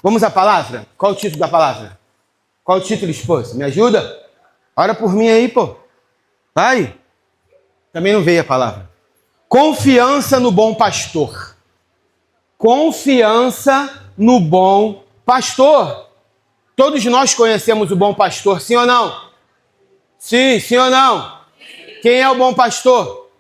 Vamos à palavra? Qual o título da palavra? Qual o título, esposa? Me ajuda? Ora por mim aí, pô. Vai. Também não veio a palavra. Confiança no bom pastor. Confiança no bom pastor. Todos nós conhecemos o bom pastor, sim ou não? Sim, sim ou não? Quem é o bom pastor?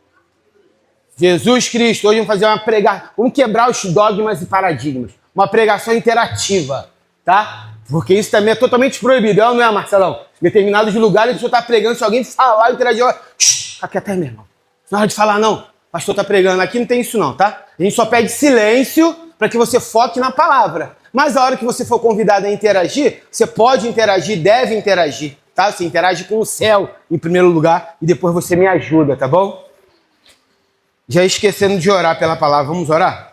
Jesus Cristo. Hoje vamos fazer uma pregação. Vamos quebrar os dogmas e paradigmas. Uma pregação interativa, tá? Porque isso também é totalmente proibido, não é, Marcelão? Em determinados lugares, o senhor está pregando, se alguém falar, interagir, fica quieto aí, meu irmão. Não é hora de falar, não. O pastor está pregando. Aqui não tem isso não, tá? A gente só pede silêncio para que você foque na palavra. Mas a hora que você for convidado a interagir, você pode interagir, deve interagir, tá? Você interage com o céu, em primeiro lugar, e depois você me ajuda, tá bom? Já esquecendo de orar pela palavra, vamos orar?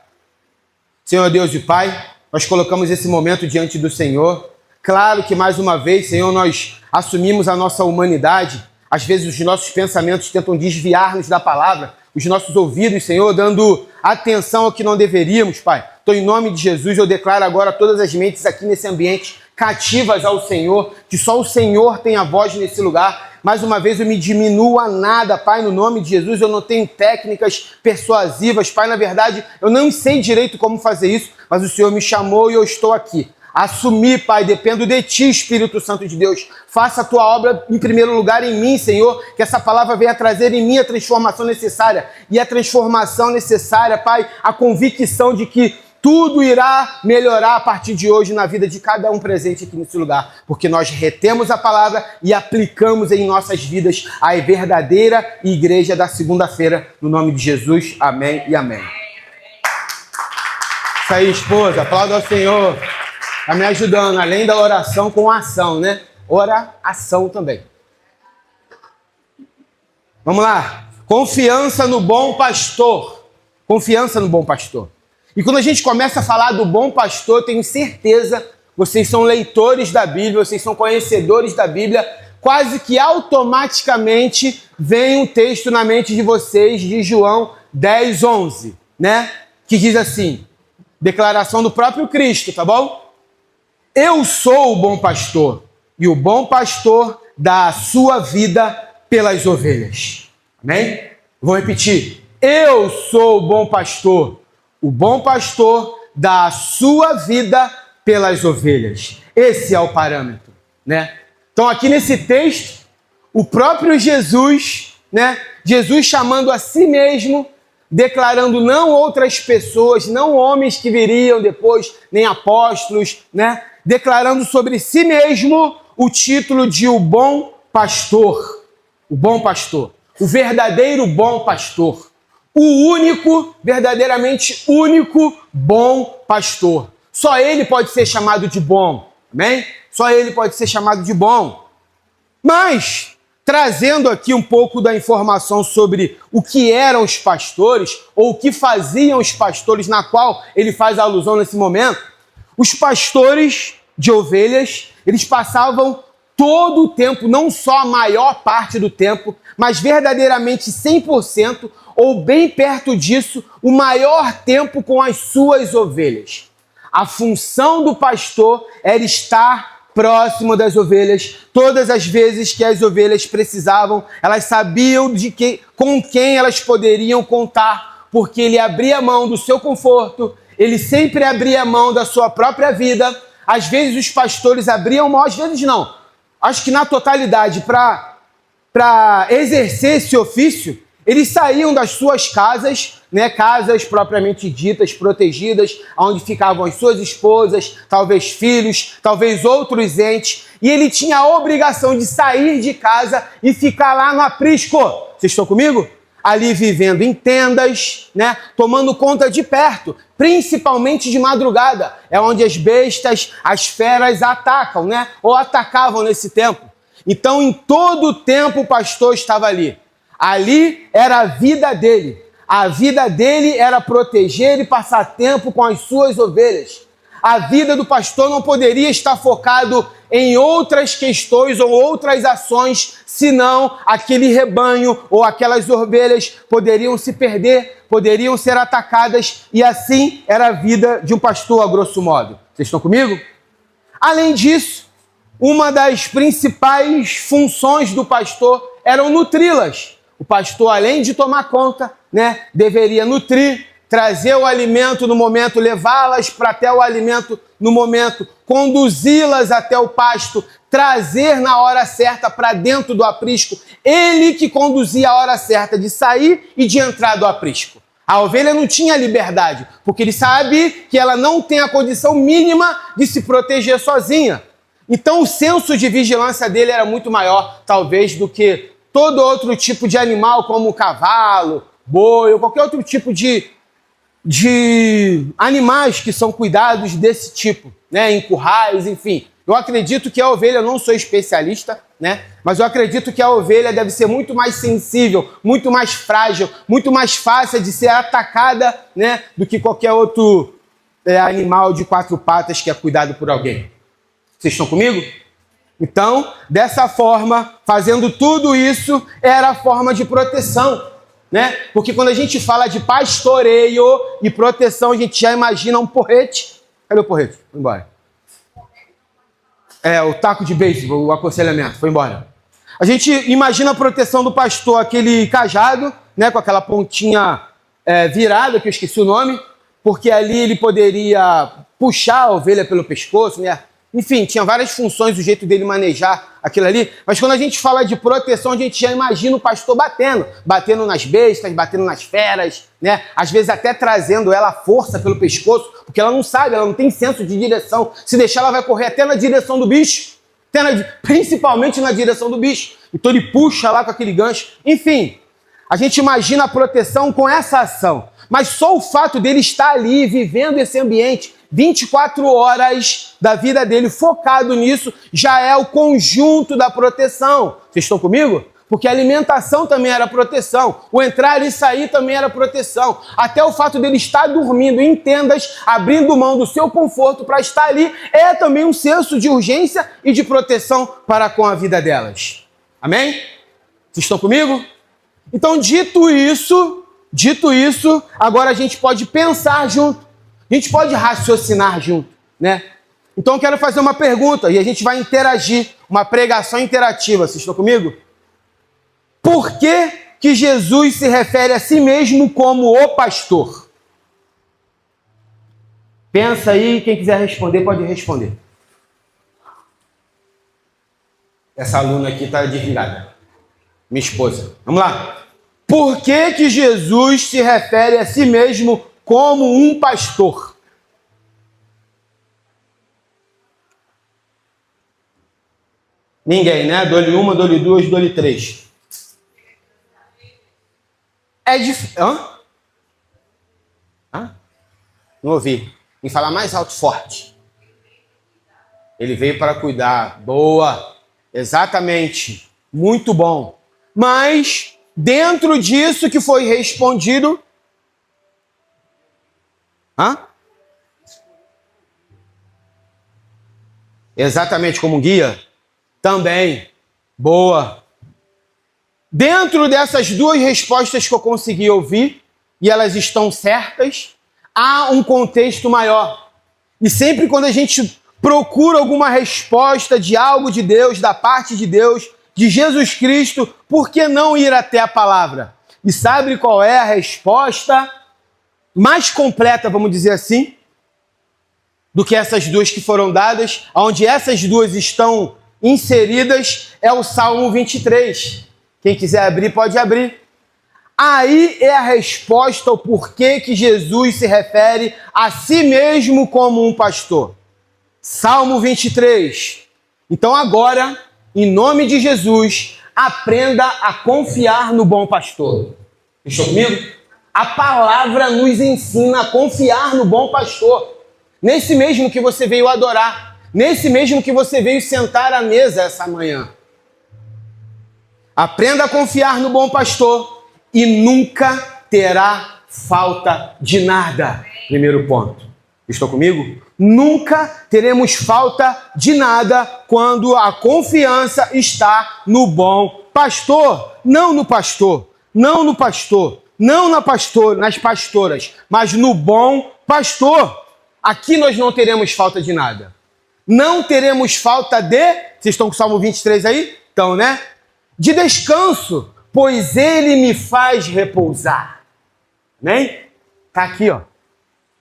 Senhor Deus e Pai, nós colocamos esse momento diante do Senhor. Claro que, mais uma vez, Senhor, nós assumimos a nossa humanidade. Às vezes os nossos pensamentos tentam desviar-nos da palavra, os nossos ouvidos, Senhor, dando atenção ao que não deveríamos, Pai. Então, em nome de Jesus, eu declaro agora todas as mentes aqui nesse ambiente cativas ao Senhor, que só o Senhor tem a voz nesse lugar. Mais uma vez, eu me diminuo a nada, Pai, no nome de Jesus. Eu não tenho técnicas persuasivas, Pai. Na verdade, eu não sei direito como fazer isso, mas o Senhor me chamou e eu estou aqui. Assumir, Pai, dependo de Ti, Espírito Santo de Deus. Faça a Tua obra em primeiro lugar em mim, Senhor, que essa palavra venha trazer em mim a transformação necessária. E a transformação necessária, Pai, a convicção de que tudo irá melhorar a partir de hoje na vida de cada um presente aqui nesse lugar, porque nós retemos a palavra e aplicamos em nossas vidas a verdadeira igreja da segunda-feira, no nome de Jesus. Amém e amém. Isso aí, esposa, aplauda ao Senhor. Está me ajudando, além da oração com ação, né? Oração também. Vamos lá. Confiança no bom pastor. Confiança no bom pastor. E quando a gente começa a falar do bom pastor, eu tenho certeza, vocês são leitores da Bíblia, vocês são conhecedores da Bíblia, quase que automaticamente vem um texto na mente de vocês de João 10:11, né? Que diz assim, declaração do próprio Cristo, tá bom? Eu sou o bom pastor, e o bom pastor dá a sua vida pelas ovelhas. Amém? Vou repetir. Eu sou o bom pastor. O bom pastor dá a sua vida pelas ovelhas. Esse é o parâmetro, né? Então aqui nesse texto, o próprio Jesus, né? Jesus chamando a si mesmo, declarando não outras pessoas, não homens que viriam depois, nem apóstolos, né? Declarando sobre si mesmo o título de o bom pastor. O bom pastor. O verdadeiro bom pastor. O único, verdadeiramente único, bom pastor. Só ele pode ser chamado de bom, amém? Só ele pode ser chamado de bom. Mas, trazendo aqui um pouco da informação sobre o que eram os pastores, ou o que faziam os pastores, na qual ele faz alusão nesse momento, os pastores de ovelhas, eles passavam todo o tempo, não só a maior parte do tempo, mas verdadeiramente 100%, ou bem perto disso, o maior tempo com as suas ovelhas. A função do pastor era estar próximo das ovelhas. Todas as vezes que as ovelhas precisavam, elas sabiam com quem elas poderiam contar, porque ele abria mão do seu conforto, ele sempre abria mão da sua própria vida. Às vezes os pastores abriam mão, às vezes não. Acho que na totalidade, para exercer esse ofício, eles saíam das suas casas, né, casas propriamente ditas, protegidas, onde ficavam as suas esposas, talvez filhos, talvez outros entes, e ele tinha a obrigação de sair de casa e ficar lá no aprisco. Vocês estão comigo? Ali vivendo em tendas, né, tomando conta de perto, principalmente de madrugada. É onde as bestas, as feras atacam, né, ou atacavam nesse tempo. Então, em todo o tempo, o pastor estava ali. Ali era a vida dele. A vida dele era proteger e passar tempo com as suas ovelhas. A vida do pastor não poderia estar focado em outras questões ou outras ações, senão aquele rebanho ou aquelas ovelhas poderiam se perder, poderiam ser atacadas, e assim era a vida de um pastor, a grosso modo. Vocês estão comigo? Além disso, uma das principais funções do pastor eram nutri-las. O pastor, além de tomar conta, deveria nutrir, trazer o alimento no momento, levá-las para até o alimento no momento, conduzi-las até o pasto, trazer na hora certa para dentro do aprisco. Ele que conduzia a hora certa de sair e de entrar do aprisco. A ovelha não tinha liberdade, porque ele sabe que ela não tem a condição mínima de se proteger sozinha. Então o senso de vigilância dele era muito maior, talvez, do que todo outro tipo de animal, como cavalo, boi ou qualquer outro tipo de animais que são cuidados desse tipo, em currais, enfim. Eu acredito que a ovelha, eu não sou especialista, mas eu acredito que a ovelha deve ser muito mais sensível, muito mais frágil, muito mais fácil de ser atacada, do que qualquer outro animal de 4 patas que é cuidado por alguém. Vocês estão comigo? Então, dessa forma, fazendo tudo isso, era a forma de proteção, Porque quando a gente fala de pastoreio e proteção, a gente já imagina um porrete. Cadê o porrete? Foi embora. O taco de beisebol, o aconselhamento, foi embora. A gente imagina a proteção do pastor, aquele cajado, com aquela pontinha virada, que eu esqueci o nome, porque ali ele poderia puxar a ovelha pelo pescoço, Enfim, tinha várias funções, o jeito dele manejar aquilo ali. Mas quando a gente fala de proteção, a gente já imagina o pastor batendo nas bestas, batendo nas feras, Às vezes até trazendo ela à força pelo pescoço, porque ela não sabe, ela não tem senso de direção. Se deixar, ela vai correr até na direção do bicho, principalmente na direção do bicho. Então ele puxa lá com aquele gancho. Enfim, a gente imagina a proteção com essa ação. Mas só o fato dele estar ali, vivendo esse ambiente, 24 horas da vida dele focado nisso, já é o conjunto da proteção. Vocês estão comigo? Porque a alimentação também era proteção, o entrar e sair também era proteção. Até o fato dele estar dormindo em tendas, abrindo mão do seu conforto para estar ali, é também um senso de urgência e de proteção para com a vida delas. Amém? Vocês estão comigo? Então, dito isso, agora a gente pode pensar junto. A gente pode raciocinar junto, Então eu quero fazer uma pergunta e a gente vai interagir, uma pregação interativa. Vocês estão comigo? Por que Jesus se refere a si mesmo como o pastor? Pensa aí, quem quiser responder pode responder. Essa aluna aqui está desligada. Minha esposa. Vamos lá. Por que Jesus se refere a si mesmo como um pastor? Ninguém, Dou-lhe uma, dou-lhe duas, dou-lhe três. É difícil. Hã? Não ouvi. Em falar mais alto, forte. Ele veio para cuidar. Boa. Exatamente. Muito bom. Mas, dentro disso que foi respondido... Exatamente como guia? Também. Boa. Dentro dessas duas respostas que eu consegui ouvir, e elas estão certas, há um contexto maior. E sempre quando a gente procura alguma resposta de algo de Deus, da parte de Deus, de Jesus Cristo, por que não ir até a palavra? E sabe qual é a resposta mais completa, vamos dizer assim, do que essas duas que foram dadas? Onde essas duas estão inseridas é o Salmo 23. Quem quiser abrir, pode abrir. Aí é a resposta ao porquê que Jesus se refere a si mesmo como um pastor. Salmo 23. Então agora, em nome de Jesus, aprenda a confiar no bom pastor. Estão comigo? A palavra nos ensina a confiar no bom pastor. Nesse mesmo que você veio adorar. Nesse mesmo que você veio sentar à mesa essa manhã. Aprenda a confiar no bom pastor e nunca terá falta de nada. Primeiro ponto. Estão comigo? Nunca teremos falta de nada quando a confiança está no bom pastor. Não no pastor, não no pastor, não nas pastoras, mas no bom pastor. aqui nós não teremos falta de nada. Não teremos falta de... Vocês estão com o Salmo 23 aí? Então, né? De descanso, pois ele me faz repousar. Né? Tá aqui, ó.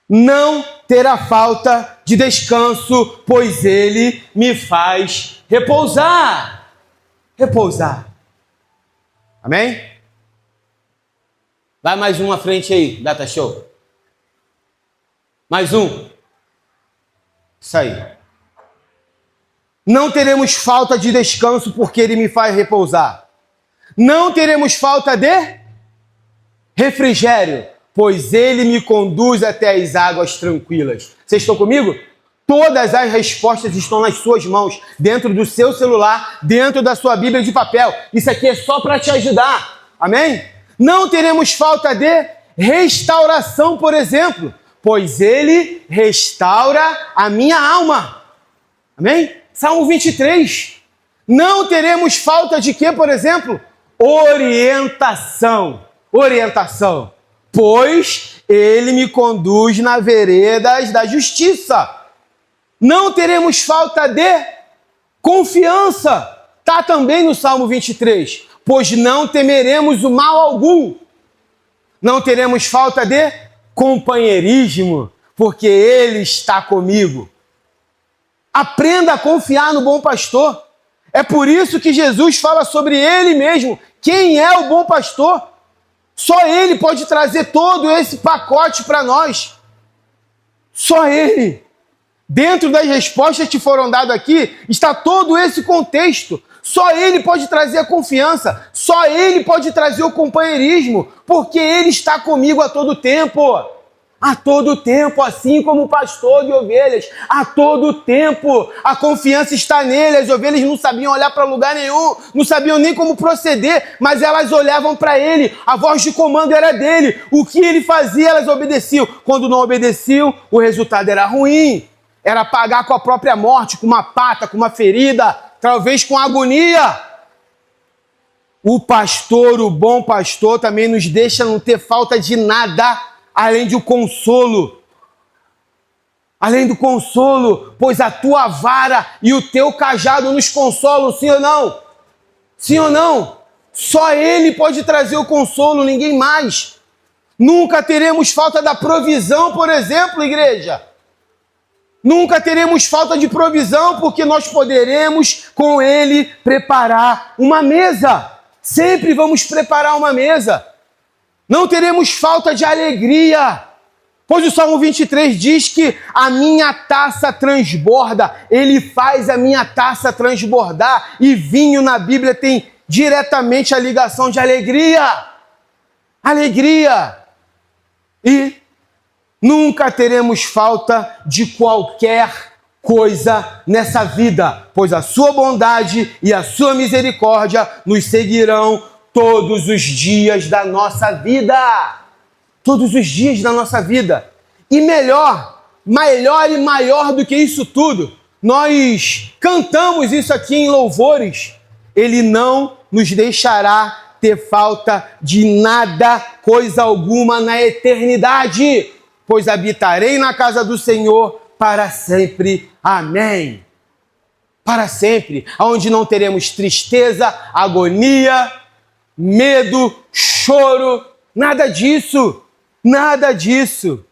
Não terá falta de descanso, pois ele me faz repousar. Repousar. Amém? Vai mais um à frente aí, Data Show. Mais um. Isso aí. Não teremos falta de descanso porque ele me faz repousar. Não teremos falta de refrigério, pois ele me conduz até as águas tranquilas. Vocês estão comigo? Todas as respostas estão nas suas mãos, dentro do seu celular, dentro da sua Bíblia de papel. Isso aqui é só para te ajudar. Amém? Não teremos falta de restauração, por exemplo, pois ele restaura a minha alma. Amém? Salmo 23. Não teremos falta de quê, por exemplo? Orientação. Orientação. Pois ele me conduz na veredas da justiça. Não teremos falta de confiança. Está também no Salmo 23. Pois não temeremos o mal algum. Não teremos falta de companheirismo, porque ele está comigo. Aprenda a confiar no bom pastor. É por isso que Jesus fala sobre ele mesmo. Quem é o bom pastor? Só ele pode trazer todo esse pacote para nós. Só ele. Dentro das respostas que foram dadas aqui, está todo esse contexto. Só ele pode trazer a confiança. Só ele pode trazer o companheirismo. Porque ele está comigo a todo tempo. A todo tempo, assim como o pastor de ovelhas. A todo tempo. A confiança está nele. As ovelhas não sabiam olhar para lugar nenhum. Não sabiam nem como proceder. Mas elas olhavam para ele. A voz de comando era dele. O que ele fazia, elas obedeciam. Quando não obedeciam, o resultado era ruim. Era pagar com a própria morte, com uma pata, com uma ferida, talvez com agonia. O pastor, o bom pastor, também nos deixa não ter falta de nada, além do consolo. Além do consolo, pois a tua vara e o teu cajado nos consolam, sim ou não? Sim ou não? Só ele pode trazer o consolo, ninguém mais. Nunca teremos falta da provisão, por exemplo, igreja. Nunca teremos falta de provisão, porque nós poderemos com ele preparar uma mesa. Sempre vamos preparar uma mesa. Não teremos falta de alegria, pois o Salmo 23 diz que a minha taça transborda. Ele faz a minha taça transbordar. E vinho na Bíblia tem diretamente a ligação de alegria. Alegria. E nunca teremos falta de qualquer coisa nessa vida, pois a sua bondade e a sua misericórdia nos seguirão todos os dias da nossa vida. Todos os dias da nossa vida. E melhor e maior do que isso tudo, nós cantamos isso aqui em louvores. Ele não nos deixará ter falta de nada, coisa alguma na eternidade, pois habitarei na casa do Senhor para sempre. Amém. Para sempre, onde não teremos tristeza, agonia, medo, choro, nada disso. Nada disso.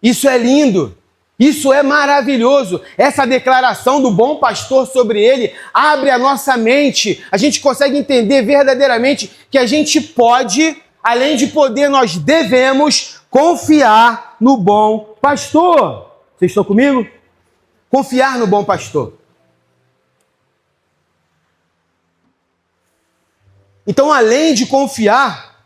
Isso é lindo. Isso é maravilhoso. Essa declaração do bom pastor sobre ele abre a nossa mente. A gente consegue entender verdadeiramente que a gente pode, além de poder, nós devemos confiar no bom pastor. Vocês estão comigo? Confiar no bom pastor. Então, além de confiar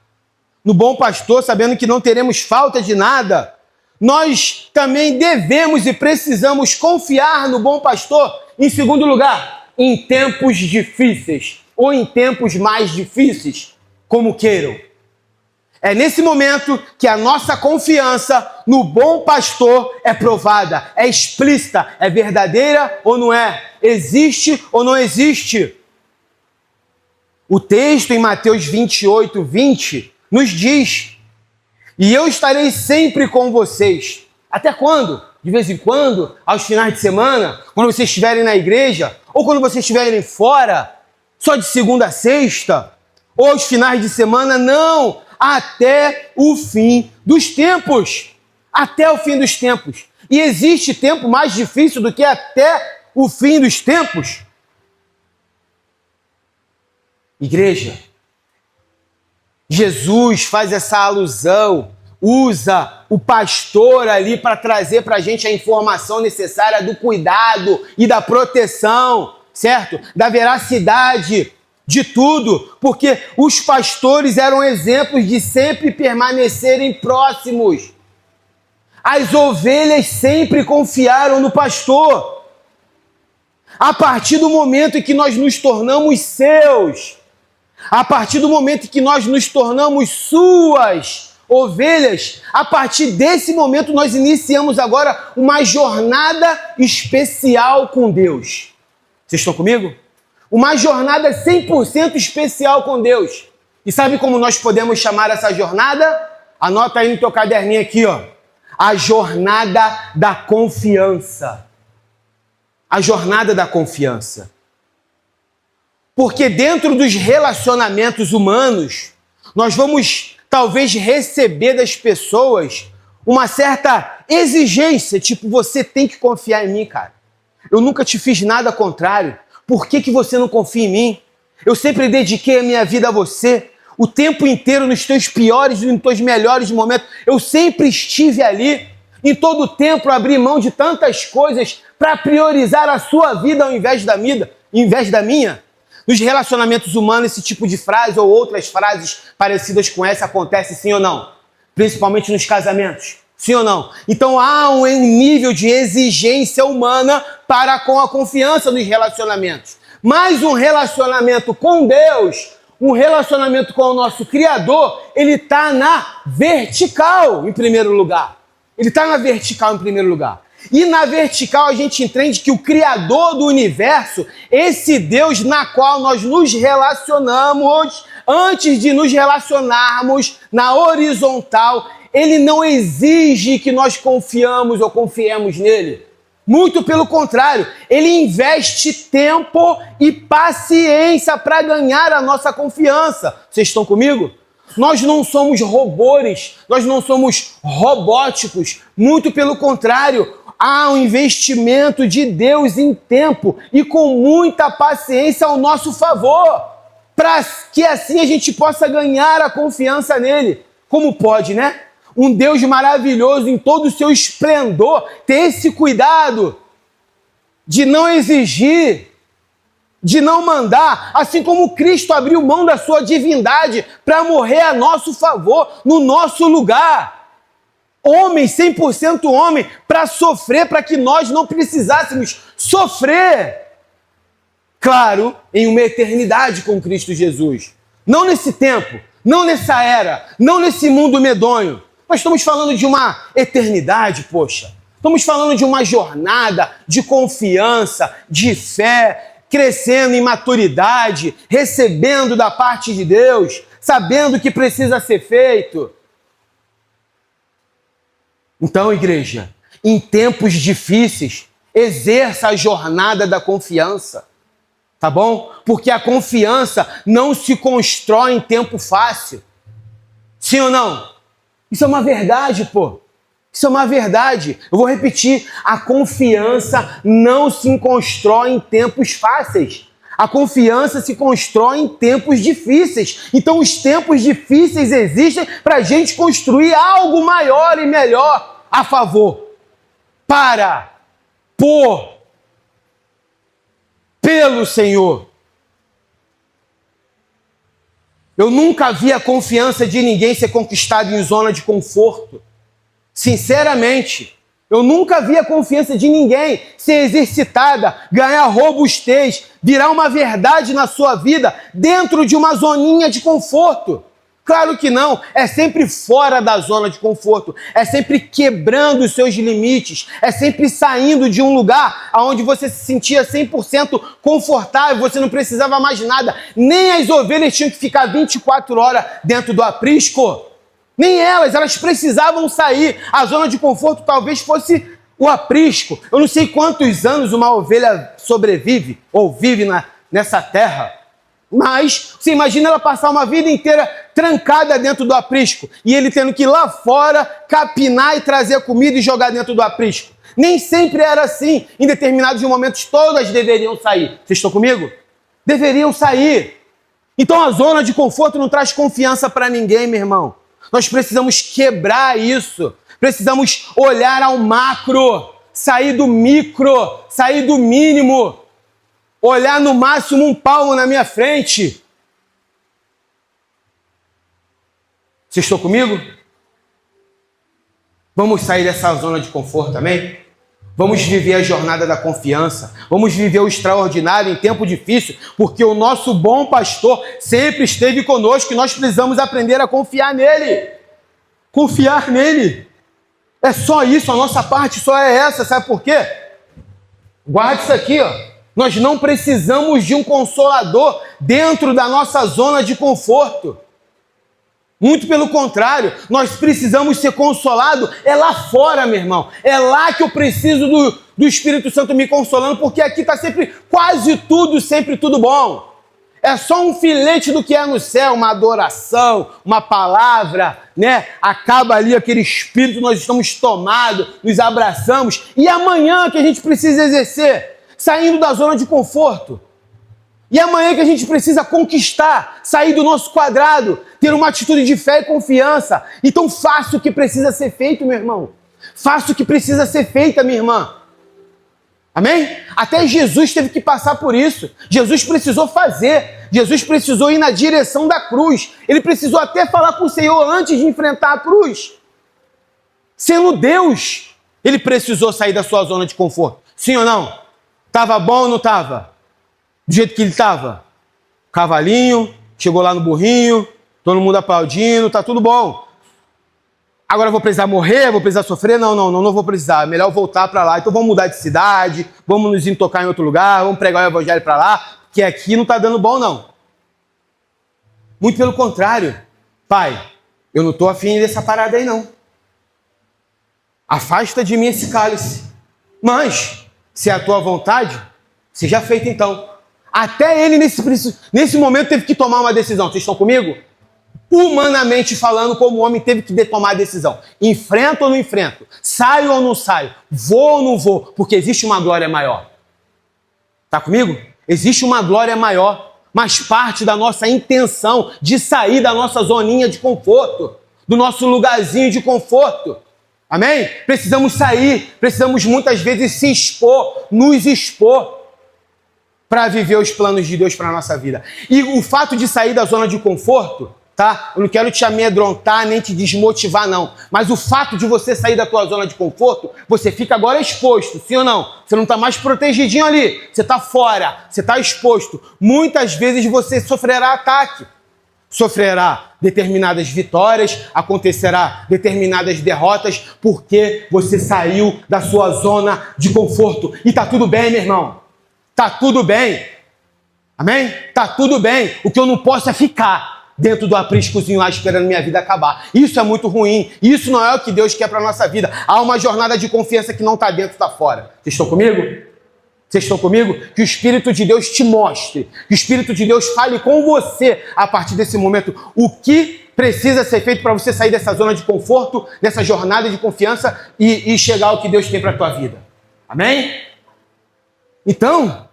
no bom pastor, sabendo que não teremos falta de nada, nós também devemos e precisamos confiar no bom pastor, em segundo lugar, em tempos difíceis ou em tempos mais difíceis, como queiram. É nesse momento que a nossa confiança no bom pastor é provada, é explícita, é verdadeira ou não é, existe ou não existe. O texto em Mateus 28:20 nos diz: e eu estarei sempre com vocês Até quando? De vez em quando, aos finais de semana, quando vocês estiverem na igreja, ou quando vocês estiverem fora, só de segunda a sexta, ou aos finais de semana, não, até o fim dos tempos. Até o fim dos tempos. E existe tempo mais difícil do que até o fim dos tempos? Igreja, Jesus faz essa alusão, usa o pastor ali para trazer para a gente a informação necessária do cuidado e da proteção, certo? Da veracidade de tudo, porque os pastores eram exemplos de sempre permanecerem próximos. As ovelhas sempre confiaram no pastor. A partir do momento em que nós nos tornamos seus, a partir do momento em que nós nos tornamos suas ovelhas, a partir desse momento nós iniciamos agora uma jornada especial com Deus. Vocês estão comigo? Uma jornada 100% especial com Deus. E sabe como nós podemos chamar essa jornada? Anota aí no teu caderninho aqui, ó. A jornada da confiança. A jornada da confiança. Porque dentro dos relacionamentos humanos, nós vamos talvez receber das pessoas uma certa exigência, tipo, você tem que confiar em mim, cara. Eu nunca te fiz nada contrário. Por que você não confia em mim? Eu sempre dediquei a minha vida a você. O tempo inteiro, nos teus piores e nos teus melhores momentos, eu sempre estive ali. Em todo o tempo, abri mão de tantas coisas para priorizar a sua vida ao invés da minha. Nos relacionamentos humanos, esse tipo de frase ou outras frases parecidas com essa acontece, sim ou não? Principalmente nos casamentos. Sim ou não? Então há um nível de exigência humana para com a confiança nos relacionamentos. Mas um relacionamento com Deus, um relacionamento com o nosso Criador, ele está na vertical em primeiro lugar. Ele está na vertical em primeiro lugar. E na vertical a gente entende que o Criador do universo, esse Deus na qual nós nos relacionamos, antes de nos relacionarmos na horizontal, ele não exige que nós confiamos ou confiemos nele. Muito pelo contrário, ele investe tempo e paciência para ganhar a nossa confiança. Vocês estão comigo? Nós não somos robôs, nós não somos robóticos. Muito pelo contrário, há um investimento de Deus em tempo e com muita paciência ao nosso favor, para que assim a gente possa ganhar a confiança nele. Como pode, né? Um Deus maravilhoso em todo o seu esplendor, ter esse cuidado de não exigir, de não mandar, assim como Cristo abriu mão da sua divindade para morrer a nosso favor, no nosso lugar. Homem, 100% homem, para sofrer, para que nós não precisássemos sofrer. Claro, em uma eternidade com Cristo Jesus. Não nesse tempo, não nessa era, não nesse mundo medonho. Nós estamos falando de uma eternidade, poxa. Estamos falando de uma jornada de confiança, de fé, crescendo em maturidade, recebendo da parte de Deus, sabendo o que precisa ser feito. Então, igreja, em tempos difíceis, exerça a jornada da confiança, tá bom? Porque a confiança não se constrói em tempo fácil. Sim ou não? Isso é uma verdade, pô. Isso é uma verdade. Eu vou repetir. A confiança não se constrói em tempos fáceis. A confiança se constrói em tempos difíceis. Então, os tempos difíceis existem para a gente construir algo maior e melhor a favor. Pelo Senhor. Eu nunca vi a confiança de ninguém ser conquistada em zona de conforto. Sinceramente, eu nunca vi a confiança de ninguém ser exercitada, ganhar robustez, virar uma verdade na sua vida dentro de uma zoninha de conforto. Claro que não, é sempre fora da zona de conforto, é sempre quebrando os seus limites, é sempre saindo de um lugar onde você se sentia 100% confortável, você não precisava mais nada, nem as ovelhas tinham que ficar 24 horas dentro do aprisco. Nem elas precisavam sair. A zona de conforto talvez fosse o aprisco. Eu não sei quantos anos uma ovelha sobrevive ou vive nessa terra. Mas você imagina ela passar uma vida inteira trancada dentro do aprisco e ele tendo que ir lá fora, capinar e trazer comida e jogar dentro do aprisco. Nem sempre era assim. Em determinados momentos todas deveriam sair. Vocês estão comigo? Deveriam sair. Então a zona de conforto não traz confiança para ninguém, meu irmão. Nós precisamos quebrar isso. Precisamos olhar ao macro, sair do micro, sair do mínimo. Olhar no máximo um palmo na minha frente. Vocês estão comigo? Vamos sair dessa zona de conforto, amém? Vamos viver a jornada da confiança. Vamos viver o extraordinário em tempo difícil, porque o nosso bom pastor sempre esteve conosco e nós precisamos aprender a confiar nele. Confiar nele. É só isso, a nossa parte só é essa, sabe por quê? Guarde isso aqui, ó. Nós não precisamos de um consolador dentro da nossa zona de conforto. Muito pelo contrário, nós precisamos ser consolados lá fora, meu irmão. É lá que eu preciso do Espírito Santo me consolando, porque aqui está sempre, quase tudo, sempre tudo bom. É só um filete do que é no céu, uma adoração, uma palavra, né? Acaba ali aquele espírito, nós estamos tomados, nos abraçamos. E amanhã que a gente precisa exercer? Saindo da zona de conforto. E amanhã que a gente precisa conquistar, sair do nosso quadrado, ter uma atitude de fé e confiança. Então faça o que precisa ser feito, meu irmão. Faça o que precisa ser feita, minha irmã. Amém? Até Jesus teve que passar por isso. Jesus precisou fazer. Jesus precisou ir na direção da cruz. Ele precisou até falar com o Senhor antes de enfrentar a cruz. Sendo Deus, ele precisou sair da sua zona de conforto. Sim ou não? Tava bom ou não tava? Do jeito que ele tava? Cavalinho, chegou lá no burrinho, todo mundo aplaudindo, tá tudo bom. Agora eu vou precisar morrer, vou precisar sofrer? Não vou precisar. É melhor voltar para lá. Então vamos mudar de cidade, vamos nos tocar em outro lugar, vamos pregar o evangelho para lá, que aqui não tá dando bom, não. Muito pelo contrário. Pai, eu não tô afim dessa parada aí, não. Afasta de mim esse cálice. Mas, se é a tua vontade, seja feita então. Até ele, nesse momento, teve que tomar uma decisão. Vocês estão comigo? Humanamente falando, como o homem teve que tomar a decisão. Enfrento ou não enfrento? Saio ou não saio? Vou ou não vou? Porque existe uma glória maior. Tá comigo? Existe uma glória maior. Mas parte da nossa intenção de sair da nossa zoninha de conforto. Do nosso lugarzinho de conforto. Amém? Precisamos sair. Precisamos muitas vezes se expor, nos expor, para viver os planos de Deus para a nossa vida. E o fato de sair da zona de conforto, tá? Eu não quero te amedrontar nem te desmotivar, não. Mas o fato de você sair da tua zona de conforto, você fica agora exposto, sim ou não? Você não está mais protegidinho ali. Você está fora, você está exposto. Muitas vezes você sofrerá ataque. Sofrerá determinadas vitórias, acontecerá determinadas derrotas, porque você saiu da sua zona de conforto. E tá tudo bem, meu irmão. Tá tudo bem. Amém? Tá tudo bem. O que eu não posso é ficar dentro do apriscozinho lá esperando minha vida acabar. Isso é muito ruim. Isso não é o que Deus quer para a nossa vida. Há uma jornada de confiança que não está dentro, está fora. Vocês estão comigo? Vocês estão comigo? Que o Espírito de Deus te mostre. Que o Espírito de Deus fale com você a partir desse momento. O que precisa ser feito para você sair dessa zona de conforto, dessa jornada de confiança e chegar ao que Deus tem para a tua vida. Amém? Então,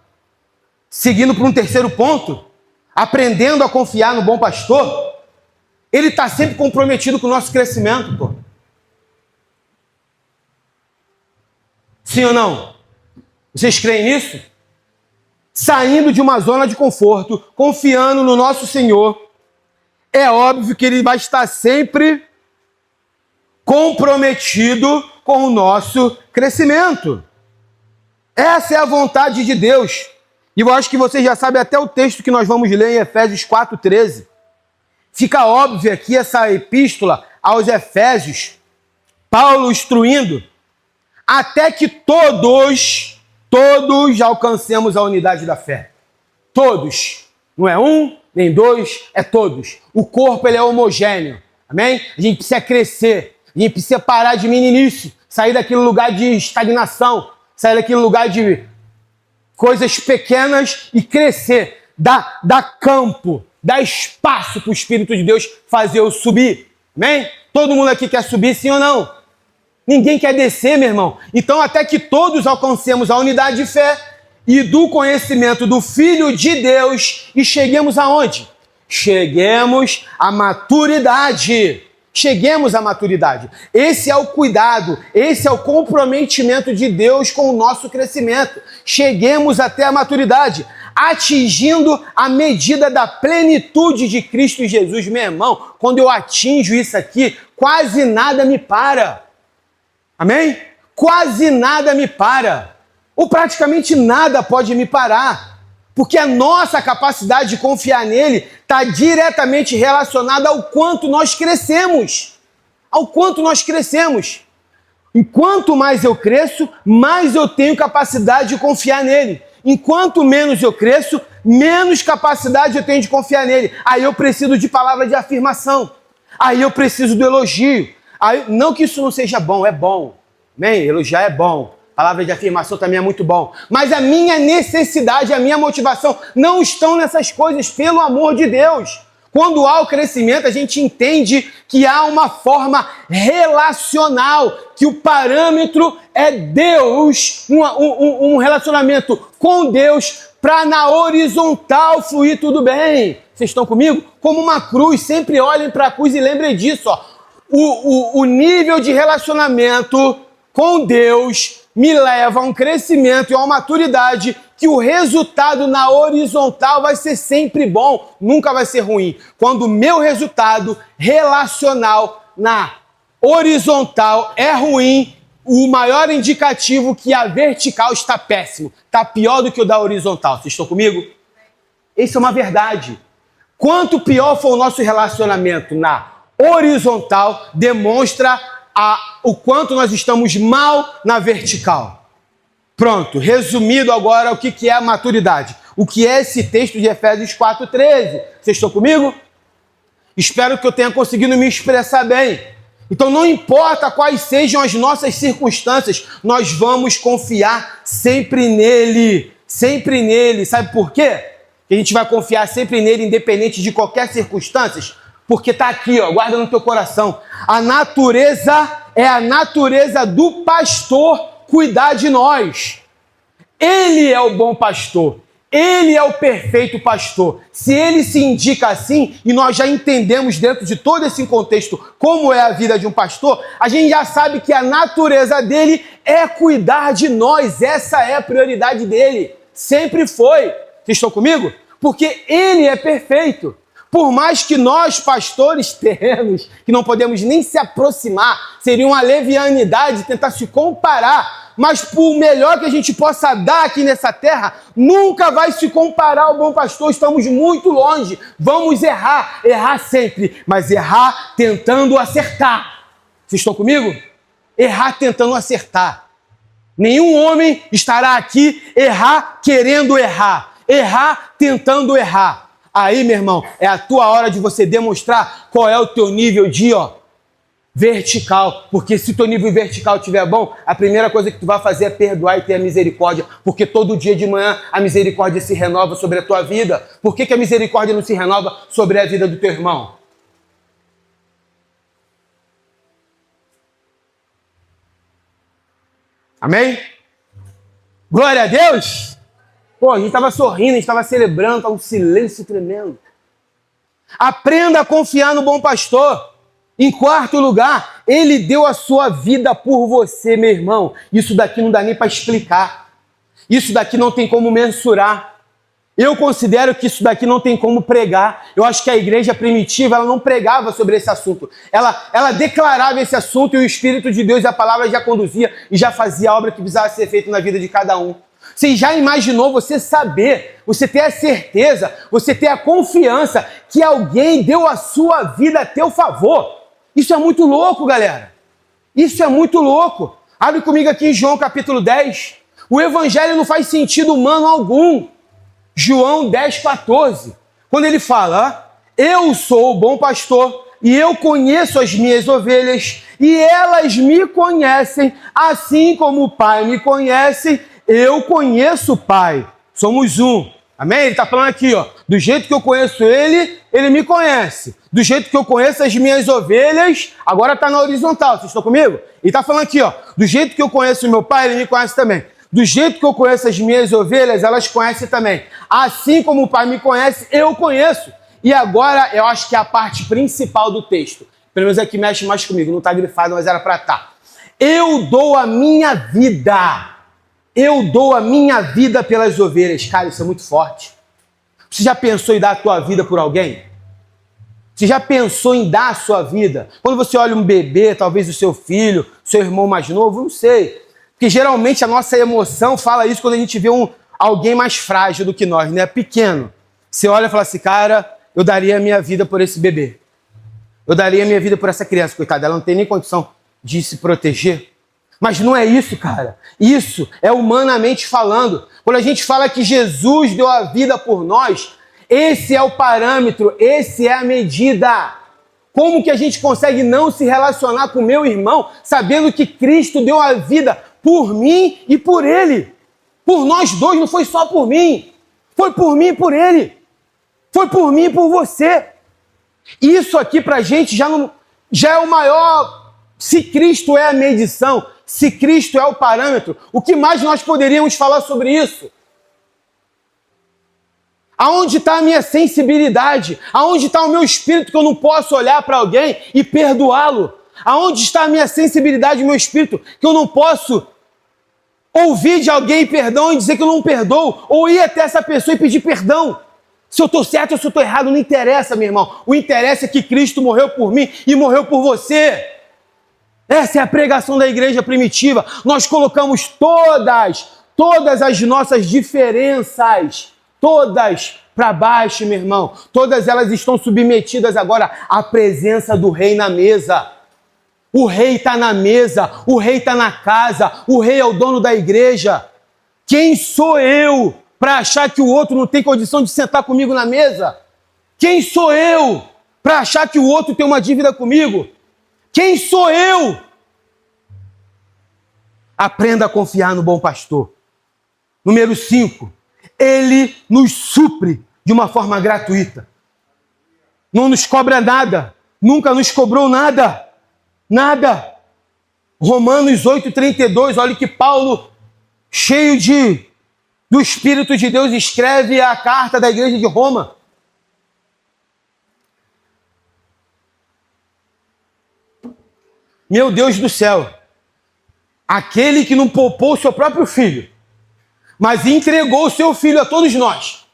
seguindo para um terceiro ponto, aprendendo a confiar no bom pastor, ele está sempre comprometido com o nosso crescimento, pô. Sim ou não? Vocês creem nisso? Saindo de uma zona de conforto, confiando no nosso Senhor, é óbvio que ele vai estar sempre comprometido com o nosso crescimento. Essa é a vontade de Deus. E eu acho que vocês já sabem até o texto que nós vamos ler em Efésios 4:13. Fica óbvio aqui essa epístola aos Efésios, Paulo instruindo, até que todos alcancemos a unidade da fé. Todos. Não é um, nem dois, é todos. O corpo ele é homogêneo. Amém? A gente precisa crescer. A gente precisa parar de meninice. Sair daquele lugar de estagnação. Sair daquele lugar de coisas pequenas e crescer. Dar campo. Dar espaço para o Espírito de Deus fazer eu subir. Amém? Todo mundo aqui quer subir, sim ou não? Ninguém quer descer, meu irmão. Então, até que todos alcancemos a unidade de fé e do conhecimento do Filho de Deus e cheguemos aonde? Cheguemos à maturidade. Cheguemos à maturidade. Esse é o cuidado, esse é o comprometimento de Deus com o nosso crescimento. Cheguemos até a maturidade, atingindo a medida da plenitude de Cristo Jesus. Meu irmão, quando eu atinjo isso aqui, quase nada me para. Amém? Quase nada me para. Ou praticamente nada pode me parar. Porque a nossa capacidade de confiar nele está diretamente relacionada ao quanto nós crescemos. Ao quanto nós crescemos. E quanto mais eu cresço, mais eu tenho capacidade de confiar nele. Enquanto menos eu cresço, menos capacidade eu tenho de confiar nele. Aí eu preciso de palavra de afirmação. Aí eu preciso do elogio. Aí, não que isso não seja bom, é bom. Amém? Elogiar é bom. Palavra de afirmação também é muito bom. Mas a minha necessidade, a minha motivação não estão nessas coisas, pelo amor de Deus. Quando há o crescimento, a gente entende que há uma forma relacional, que o parâmetro é Deus, um relacionamento com Deus, para na horizontal fluir tudo bem. Vocês estão comigo? Como uma cruz, sempre olhem para a cruz e lembrem disso. Ó. O nível de relacionamento com Deus me leva a um crescimento e a uma maturidade que o resultado na horizontal vai ser sempre bom, nunca vai ser ruim. Quando o meu resultado relacional na horizontal é ruim, o maior indicativo que a vertical está péssimo, está pior do que o da horizontal. Vocês estão comigo? Isso é uma verdade. Quanto pior for o nosso relacionamento na horizontal, demonstra o quanto nós estamos mal na vertical. Pronto, resumido agora o que é a maturidade. O que é esse texto de Efésios 4:13? Vocês estão comigo? Espero que eu tenha conseguido me expressar bem. Então não importa quais sejam as nossas circunstâncias, nós vamos confiar sempre nele. Sempre nele. Sabe por quê? Que a gente vai confiar sempre nele, independente de qualquer circunstância? Porque está aqui, ó, guarda no teu coração. A natureza é a natureza do pastor cuidar de nós. Ele é o bom pastor. Ele é o perfeito pastor. Se ele se indica assim, e nós já entendemos dentro de todo esse contexto como é a vida de um pastor, a gente já sabe que a natureza dele é cuidar de nós. Essa é a prioridade dele. Sempre foi. Vocês estão comigo? Porque ele é perfeito. Por mais que nós, pastores terrenos, que não podemos nem se aproximar, seria uma levianidade tentar se comparar, mas por melhor que a gente possa dar aqui nessa terra, nunca vai se comparar ao bom pastor, estamos muito longe. Vamos errar sempre, mas errar tentando acertar. Vocês estão comigo? Errar tentando acertar. Nenhum homem estará aqui errar querendo errar, errar tentando errar. Aí, meu irmão, é a tua hora de você demonstrar qual é o teu nível de vertical. Porque se o teu nível vertical estiver bom, a primeira coisa que tu vai fazer é perdoar e ter a misericórdia. Porque todo dia de manhã a misericórdia se renova sobre a tua vida. Por que a misericórdia não se renova sobre a vida do teu irmão? Amém? Glória a Deus! Pô, a gente estava sorrindo, a gente estava celebrando, estava um silêncio tremendo. Aprenda a confiar no bom pastor. Em quarto lugar, ele deu a sua vida por você, meu irmão. Isso daqui não dá nem para explicar. Isso daqui não tem como mensurar. Eu considero que isso daqui não tem como pregar. Eu acho que a igreja primitiva ela não pregava sobre esse assunto. Ela declarava esse assunto e o Espírito de Deus e a palavra já conduzia e já fazia a obra que precisava ser feita na vida de cada um. Você já imaginou você saber, você ter a certeza, você ter a confiança que alguém deu a sua vida a teu favor? Isso é muito louco, galera. Isso é muito louco. Abre comigo aqui em João capítulo 10. O evangelho não faz sentido humano algum. João 10:14. Quando ele fala, eu sou o bom pastor e eu conheço as minhas ovelhas, e elas me conhecem, assim como o Pai me conhece, eu conheço o Pai. Somos um. Amém? Ele está falando aqui, ó, do jeito que eu conheço ele, ele me conhece. Do jeito que eu conheço as minhas ovelhas, agora está na horizontal, vocês estão comigo? Ele está falando aqui, ó, do jeito que eu conheço o meu Pai, ele me conhece também. Do jeito que eu conheço as minhas ovelhas, elas conhecem também. Assim como o Pai me conhece, eu conheço. E agora, eu acho que é a parte principal do texto. Pelo menos é que mexe mais comigo. Não está grifado, mas era para estar. Eu dou a minha vida. Eu dou a minha vida pelas ovelhas. Cara, isso é muito forte. Você já pensou em dar a tua vida por alguém? Você já pensou em dar a sua vida? Quando você olha um bebê, talvez o seu filho, seu irmão mais novo, não sei. Porque geralmente a nossa emoção fala isso quando a gente vê alguém mais frágil do que nós, né? Pequeno. Você olha e fala assim, cara, eu daria a minha vida por esse bebê. Eu daria a minha vida por essa criança, coitada. Ela não tem nem condição de se proteger. Mas não é isso, cara. Isso é humanamente falando. Quando a gente fala que Jesus deu a vida por nós, esse é o parâmetro, esse é a medida. Como que a gente consegue não se relacionar com o meu irmão, sabendo que Cristo deu a vida por mim e por ele? Por nós dois, não foi só por mim. Foi por mim e por ele. Foi por mim e por você. Isso aqui pra gente já é o maior. Se Cristo é a medição, se Cristo é o parâmetro, o que mais nós poderíamos falar sobre isso? Aonde está a minha sensibilidade? Aonde está o meu espírito que eu não posso olhar para alguém e perdoá-lo? Aonde está a minha sensibilidade, o meu espírito que eu não posso ouvir de alguém perdão e dizer que eu não perdoo? Ou ir até essa pessoa e pedir perdão? Se eu estou certo ou se eu estou errado, não interessa, meu irmão. O interesse é que Cristo morreu por mim e morreu por você. Essa é a pregação da igreja primitiva. Nós colocamos todas as nossas diferenças, todas para baixo, meu irmão. Todas elas estão submetidas agora à presença do rei na mesa. O rei está na mesa, o rei está na casa, o rei é o dono da igreja. Quem sou eu para achar que o outro não tem condição de sentar comigo na mesa? Quem sou eu para achar que o outro tem uma dívida comigo? Quem sou eu? Aprenda a confiar no bom pastor. Número 5. Ele nos supre de uma forma gratuita. Não nos cobra nada. Nunca nos cobrou nada. Nada. Romanos 8,32. Olha que Paulo, cheio do Espírito de Deus, escreve a carta da igreja de Roma. Meu Deus do céu, aquele que não poupou o seu próprio filho, mas entregou o seu filho a todos nós.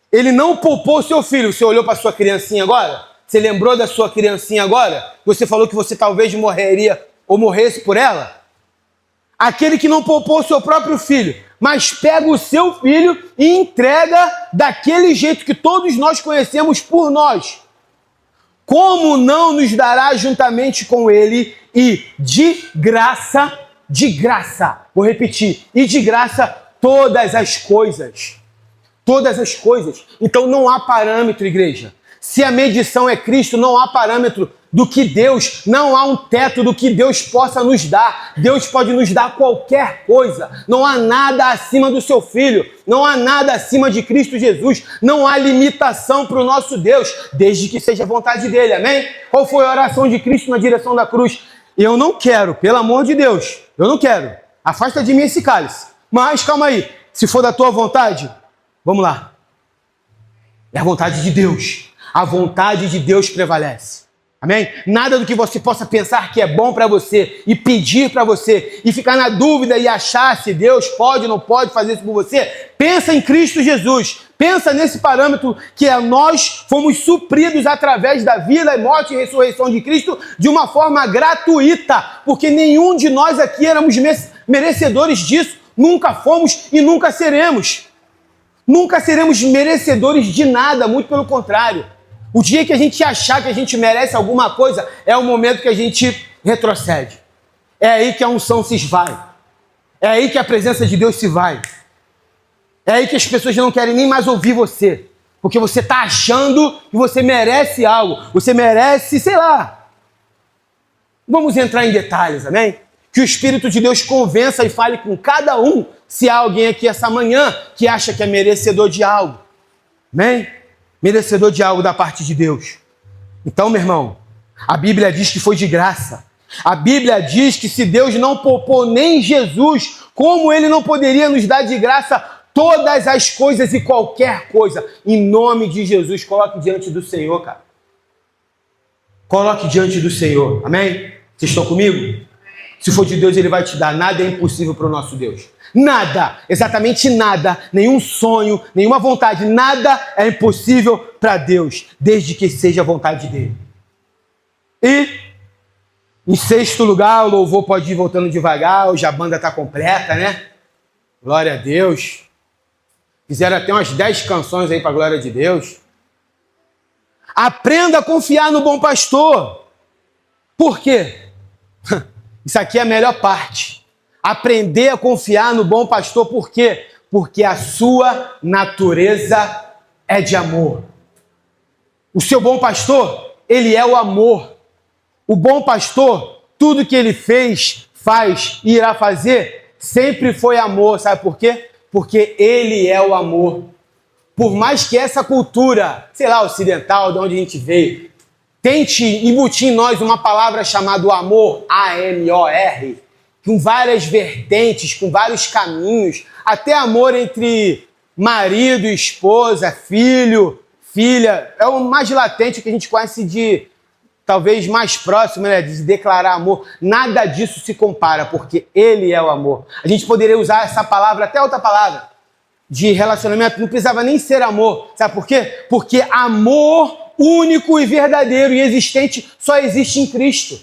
Ele não poupou o seu filho. Você olhou para a sua criancinha agora? Você lembrou da sua criancinha agora? Você falou que você talvez morreria ou morresse por ela? Aquele que não poupou o seu próprio filho, mas pega o seu filho e entrega daquele jeito que todos nós conhecemos por nós. Como não nos dará juntamente com ele e de graça, vou repetir, e de graça todas as coisas. Todas as coisas. Então não há parâmetro, igreja. Se a medição é Cristo, não há parâmetro do que Deus, não há um teto do que Deus possa nos dar. Deus pode nos dar qualquer coisa. Não há nada acima do seu Filho. Não há nada acima de Cristo Jesus. Não há limitação para o nosso Deus, desde que seja a vontade dele. Amém? Qual foi a oração de Cristo na direção da cruz? Eu não quero, pelo amor de Deus, eu não quero. Afasta de mim esse cálice. Mas calma aí, se for da tua vontade, vamos lá. É a vontade de Deus. A vontade de Deus prevalece. Amém? Nada do que você possa pensar que é bom para você e pedir para você e ficar na dúvida e achar se Deus pode ou não pode fazer isso por você. Pensa em Cristo Jesus. Pensa nesse parâmetro que nós fomos supridos através da vida, morte e ressurreição de Cristo de uma forma gratuita. Porque nenhum de nós aqui éramos merecedores disso. Nunca fomos e nunca seremos. Nunca seremos merecedores de nada, muito pelo contrário. O dia que a gente achar que a gente merece alguma coisa, é o momento que a gente retrocede. É aí que a unção se esvai. É aí que a presença de Deus se vai. É aí que as pessoas não querem nem mais ouvir você. Porque você está achando que você merece algo. Você merece, sei lá. Vamos entrar em detalhes, amém? Que o Espírito de Deus convença e fale com cada um, se há alguém aqui essa manhã que acha que é merecedor de algo. Amém? Merecedor de algo da parte de Deus. Então, meu irmão, a Bíblia diz que foi de graça. A Bíblia diz que se Deus não poupou nem Jesus, como Ele não poderia nos dar de graça todas as coisas e qualquer coisa? Em nome de Jesus, coloque diante do Senhor, cara. Coloque diante do Senhor, amém? Vocês estão comigo? Se for de Deus, Ele vai te dar. Nada é impossível para o nosso Deus. Nada, exatamente nada, nenhum sonho, nenhuma vontade, nada é impossível para Deus, desde que seja a vontade dEle. E, em sexto lugar, o louvor pode ir voltando devagar, hoje a banda está completa, né? Glória a Deus. Fizeram até umas 10 canções aí para a glória de Deus. Aprenda a confiar no bom pastor. Por quê? Isso aqui é a melhor parte. Aprender a confiar no bom pastor, por quê? Porque a sua natureza é de amor. O seu bom pastor, ele é o amor. O bom pastor, tudo que ele fez, faz e irá fazer, sempre foi amor. Sabe por quê? Porque ele é o amor. Por mais que essa cultura, sei lá, ocidental, de onde a gente veio, tente embutir em nós uma palavra chamada amor, A-M-O-R, com várias vertentes, com vários caminhos, até amor entre marido e esposa, filho, filha, é o mais latente que a gente conhece de, talvez mais próximo, né, de declarar amor. Nada disso se compara, porque ele é o amor. A gente poderia usar essa palavra, até outra palavra, de relacionamento, não precisava nem ser amor. Sabe por quê? Porque amor único e verdadeiro e existente só existe em Cristo.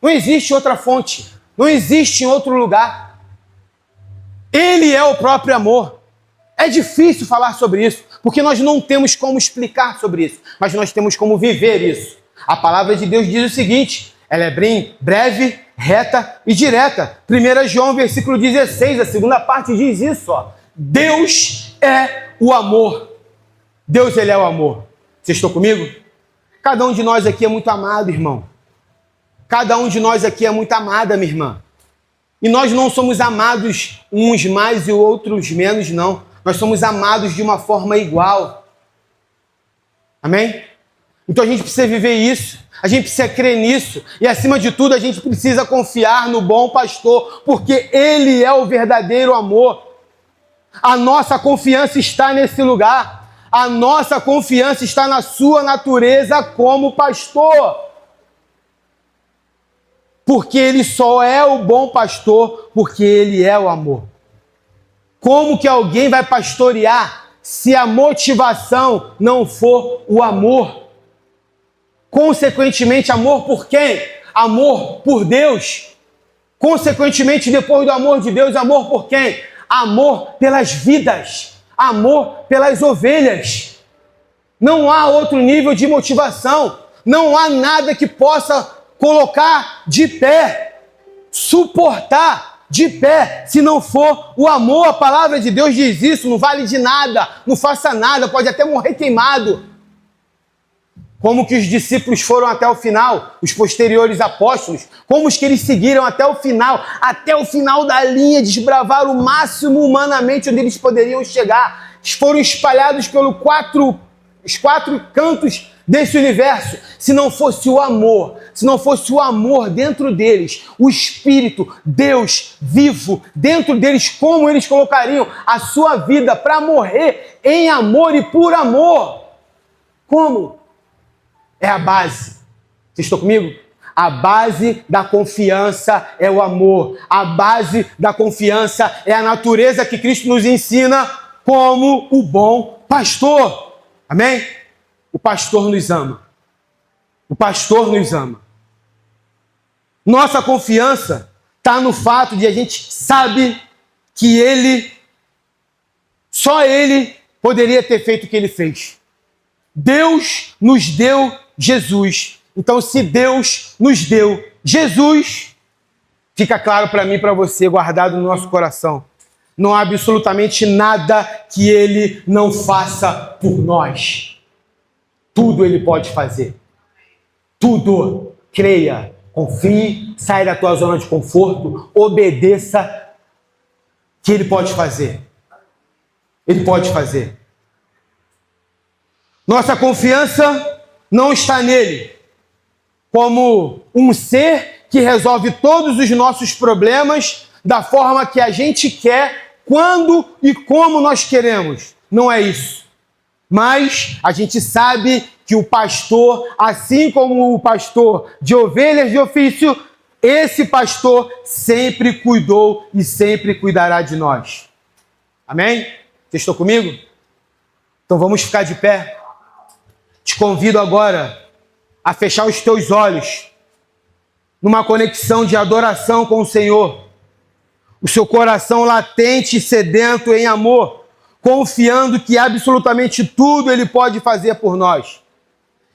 Não existe outra fonte. Não existe em outro lugar. Ele é o próprio amor. É difícil falar sobre isso, porque nós não temos como explicar sobre isso, mas nós temos como viver isso. A palavra de Deus diz o seguinte, ela é bem breve, reta e direta. 1 João, versículo 16, a segunda parte diz isso, ó. Deus é o amor. Deus, ele é o amor. Vocês estão comigo? Cada um de nós aqui é muito amado, irmão. Cada um de nós aqui é muito amada, minha irmã. E nós não somos amados uns mais e outros menos, não. Nós somos amados de uma forma igual. Amém? Então a gente precisa viver isso. A gente precisa crer nisso. E acima de tudo, a gente precisa confiar no bom pastor, porque ele é o verdadeiro amor. A nossa confiança está nesse lugar. A nossa confiança está na sua natureza como pastor. Porque ele só é o bom pastor, porque ele é o amor. Como que alguém vai pastorear se a motivação não for o amor? Consequentemente, amor por quem? Amor por Deus. Consequentemente, depois do amor de Deus, amor por quem? Amor pelas vidas. Amor pelas ovelhas. Não há outro nível de motivação. Não há nada que possa colocar de pé, suportar de pé, se não for o amor. A palavra de Deus diz isso, não vale de nada, não faça nada, pode até morrer queimado. Como que os discípulos foram até o final, os posteriores apóstolos, como os que eles seguiram até o final da linha, desbravaram o máximo humanamente onde eles poderiam chegar. Eles foram espalhados pelos os quatro cantos desse universo. Se não fosse o amor, se não fosse o amor dentro deles, o Espírito, Deus vivo dentro deles, como eles colocariam a sua vida para morrer em amor e por amor? Como? É a base. Vocês estão comigo? A base da confiança é o amor. A base da confiança é a natureza que Cristo nos ensina como o bom pastor. Amém? O pastor nos ama. O pastor nos ama. Nossa confiança está no fato de a gente sabe que só ele poderia ter feito o que ele fez. Deus nos deu Jesus. Então, se Deus nos deu Jesus, fica claro para mim e para você, guardado no nosso coração. Não há absolutamente nada que Ele não faça por nós. Tudo Ele pode fazer. Tudo. Creia, confie, saia da tua zona de conforto, obedeça, que Ele pode fazer. Ele pode fazer. Nossa confiança não está nele como um ser que resolve todos os nossos problemas da forma que a gente quer, quando e como nós queremos. Não é isso. Mas a gente sabe que o pastor, assim como o pastor de ovelhas de ofício, esse pastor sempre cuidou e sempre cuidará de nós. Amém? Vocês estão comigo? Então vamos ficar de pé. Te convido agora a fechar os teus olhos numa conexão de adoração com o Senhor. O seu coração latente e sedento em amor, confiando que absolutamente tudo Ele pode fazer por nós.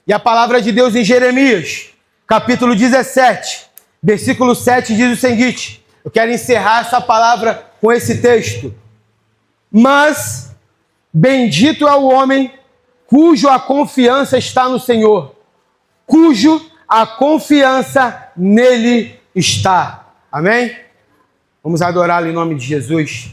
E a palavra de Deus em Jeremias, capítulo 17, versículo 7, diz o seguinte. Eu quero encerrar essa palavra com esse texto. Mas bendito é o homem cujo a confiança está no Senhor, cujo a confiança nele está. Amém? Vamos adorá-lo em nome de Jesus.